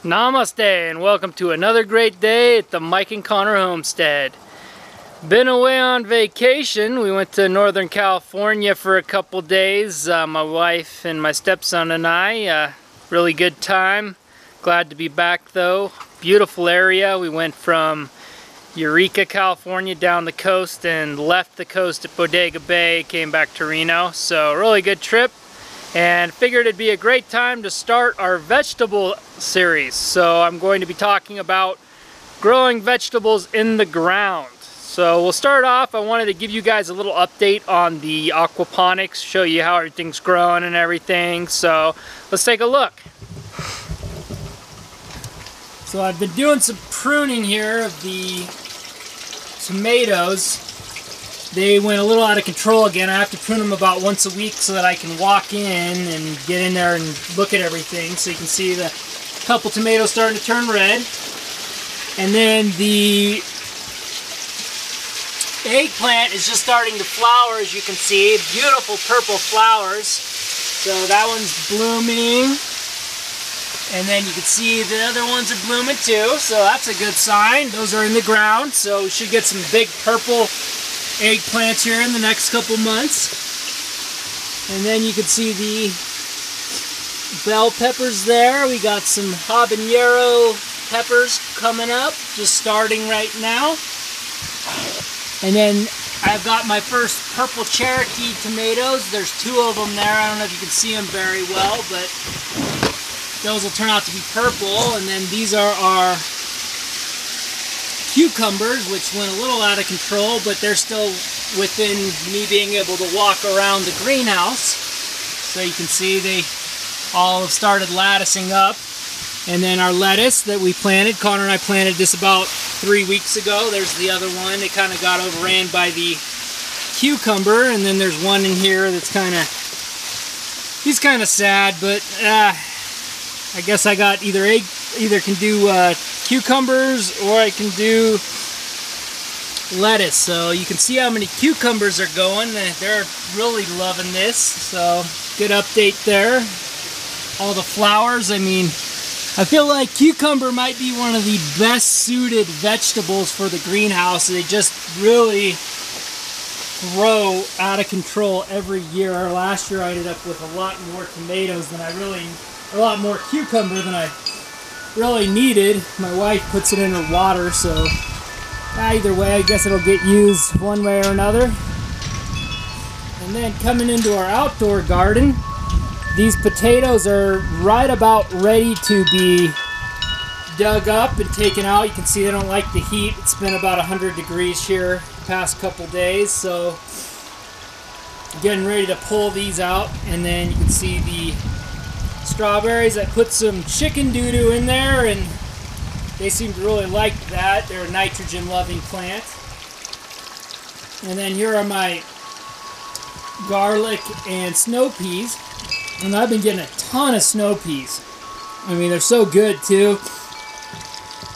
Namaste and welcome to another great day at the Mike and Connor Homestead. Been away on vacation. We went to Northern California for a couple days. My wife and my stepson and I. Really good time. Glad to be back though. Beautiful area. We went from Eureka, California down the coast and left the coast at Bodega Bay, came back to Reno. So really good trip. And figured it'd be a great time to start our vegetable series. So I'm going to be talking about growing vegetables in the ground. So we'll start off. I wanted to give you guys a little update on the aquaponics, show you how everything's growing and everything. So let's take a look. So I've been doing some pruning here of the tomatoes. They went a little out of control again. I have to prune them about once a week so that I can walk in and get in there and look at everything. So you can see the couple tomatoes starting to turn red. And then the eggplant is just starting to flower, as you can see. Beautiful purple flowers. So that one's blooming. And then you can see the other ones are blooming too. So that's a good sign. Those are in the ground. So we should get some big purple eggplants here in the next couple months. And then you can see the bell peppers there. We got some habanero peppers coming up, just starting right now. And then I've got my first purple Cherokee tomatoes. There's two of them there. I don't know if you can see them very well, but those will turn out to be purple. And then these are our cucumbers, which went a little out of control, but they're still within me being able to walk around the greenhouse. So you can see they all have started latticing up. And then our lettuce that we planted, Connor and I planted this about 3 weeks ago. There's the other one. It kind of got overran by the cucumber. And then there's one in here that's he's kind of sad, but I guess I got either can do cucumbers or I can do lettuce. So you can see how many cucumbers are going. They're really loving this. So good update there. All the flowers, I mean, I feel like cucumber might be one of the best suited vegetables for the greenhouse. They just really grow out of control every year. Last year I ended up with a lot more tomatoes than a lot more cucumber than I really needed. My wife puts it in her water, so either way I guess it'll get used one way or another. And then coming into our outdoor garden, these potatoes are right about ready to be dug up and taken out. You can see they don't like the heat. It's been about 100 degrees here the past couple days, so getting ready to pull these out. And then you can see the strawberries. I put some chicken doo-doo in there and they seem to really like that. They're a nitrogen loving plant. And then here are my garlic and snow peas. And I've been getting a ton of snow peas. I mean, they're so good too.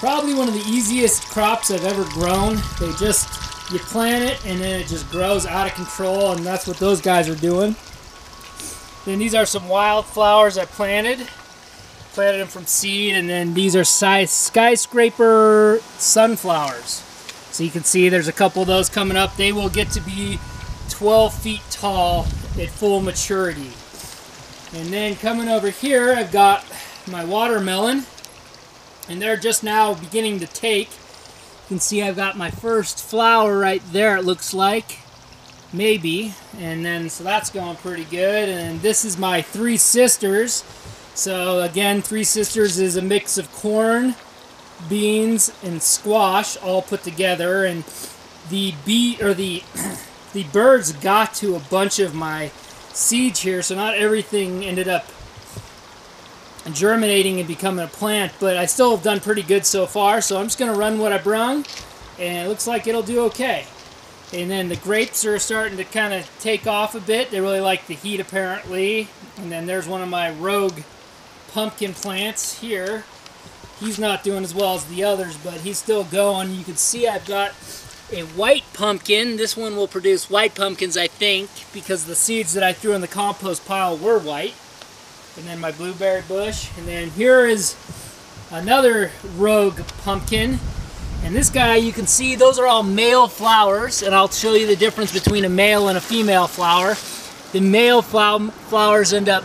Probably one of the easiest crops I've ever grown. You plant it and then it just grows out of control, and that's what those guys are doing. Then these are some wildflowers I planted them from seed. And then these are skyscraper sunflowers. So you can see there's a couple of those coming up. They will get to be 12 feet tall at full maturity. And then coming over here, I've got my watermelon, and they're just now beginning to take. You can see I've got my first flower right there, it looks like. Maybe. And then, so that's going pretty good. And this is my Three Sisters. So again, Three Sisters is a mix of corn, beans, and squash all put together. And the birds got to a bunch of my seeds here, so not everything ended up germinating and becoming a plant, but I still have done pretty good so far. So I'm just going to run what I brung, and it looks like it'll do okay. And then the grapes are starting to kind of take off a bit. They really like the heat apparently. And then there's one of my rogue pumpkin plants here. He's not doing as well as the others, but he's still going. You can see I've got a white pumpkin. This one will produce white pumpkins, I think, because the seeds that I threw in the compost pile were white. And then my blueberry bush. And then here is another rogue pumpkin. And this guy, you can see those are all male flowers, and I'll show you the difference between a male and a female flower. The male flowers end up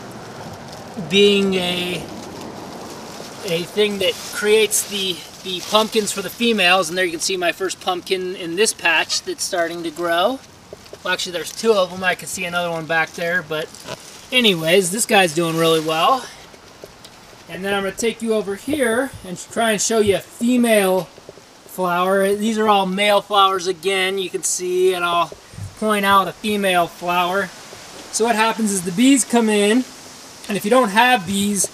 being a thing that creates the pumpkins for the females, and there you can see my first pumpkin in this patch that's starting to grow. Well, actually there's two of them. I can see another one back there, but anyways, this guy's doing really well. And then I'm going to take you over here and try and show you a female flower. These are all male flowers again, you can see, and I'll point out a female flower. So what happens is the bees come in, and if you don't have bees,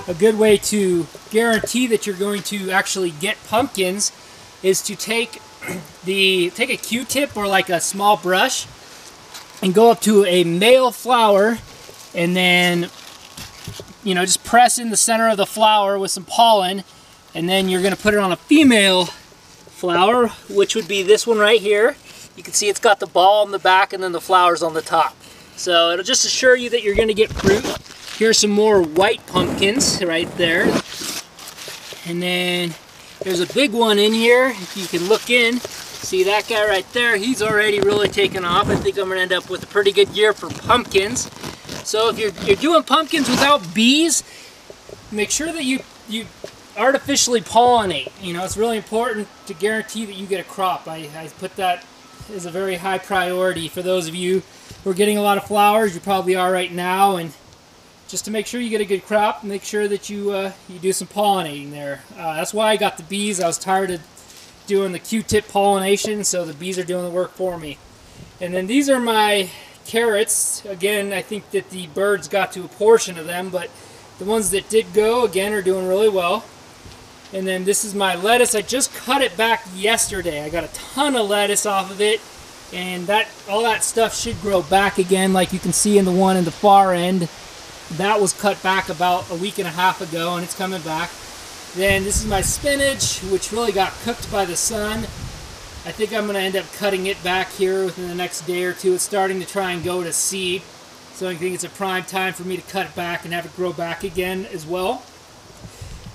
a good way to guarantee that you're going to actually get pumpkins is to take a Q-tip or like a small brush and go up to a male flower, and then just press in the center of the flower with some pollen, and then you're going to put it on a female flower, which would be this one right here. You can see it's got the ball on the back and then the flowers on the top. So it'll just assure you that you're going to get fruit. Here's some more white pumpkins right there. And then there's a big one in here. If you can look in, see that guy right there, he's already really taken off. I think I'm going to end up with a pretty good year for pumpkins. So if you're doing pumpkins without bees, make sure that you artificially pollinate. It's really important to guarantee that you get a crop. I put that as a very high priority for those of you who are getting a lot of flowers. You probably are right now, and just to make sure you get a good crop, make sure that you do some pollinating there. That's why I got the bees. I was tired of doing the Q-tip pollination, so the bees are doing the work for me. And then these are my carrots. Again, I think that the birds got to a portion of them, but the ones that did go, again, are doing really well. And then this is my lettuce. I just cut it back yesterday. I got a ton of lettuce off of it, and all that stuff should grow back again, like you can see in the one in the far end. That was cut back about a week and a half ago, and it's coming back. Then this is my spinach, which really got cooked by the sun. I think I'm going to end up cutting it back here within the next day or two. It's starting to try and go to seed, so I think it's a prime time for me to cut it back and have it grow back again as well.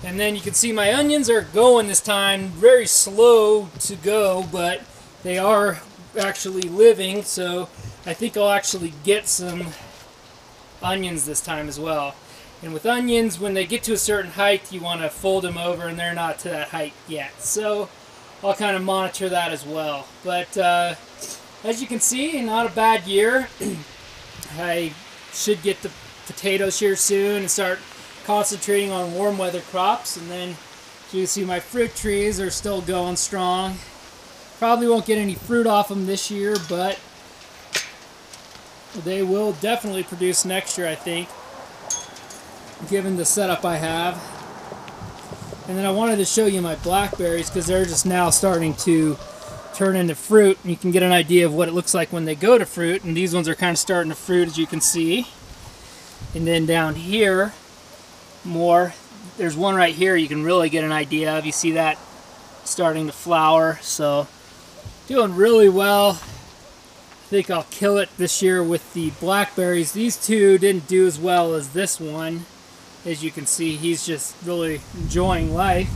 And then you can see my onions are going this time, very slow to go, but they are actually living, so I think I'll actually get some onions this time as well. And with onions, when they get to a certain height, you want to fold them over, and they're not to that height yet. So I'll kind of monitor that as well. But as you can see, not a bad year. I should get the potatoes here soon and start concentrating on warm weather crops. And then you can see my fruit trees are still going strong. Probably won't get any fruit off them this year, but they will definitely produce next year, I think, given the setup I have. And then I wanted to show you my blackberries, because they're just now starting to turn into fruit. You can get an idea of what it looks like when they go to fruit, and these ones are kind of starting to fruit, as you can see. And then down here, there's one right here you can really get an idea of. You see that starting to flower, so doing really well. I think I'll kill it this year with the blackberries. These two didn't do as well as this one. As you can see, he's just really enjoying life.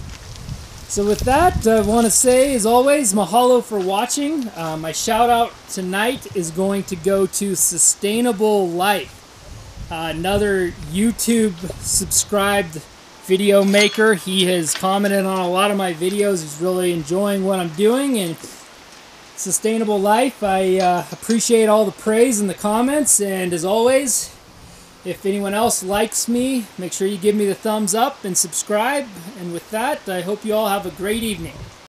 So with that, I want to say, as always, mahalo for watching. My shout out tonight is going to go to Sustainable Life, another YouTube subscribed video maker. He has commented on a lot of my videos. He's really enjoying what I'm doing, and Sustainable Life, I appreciate all the praise in the comments, and as always, if anyone else likes me, make sure you give me the thumbs up and subscribe. And with that, I hope you all have a great evening.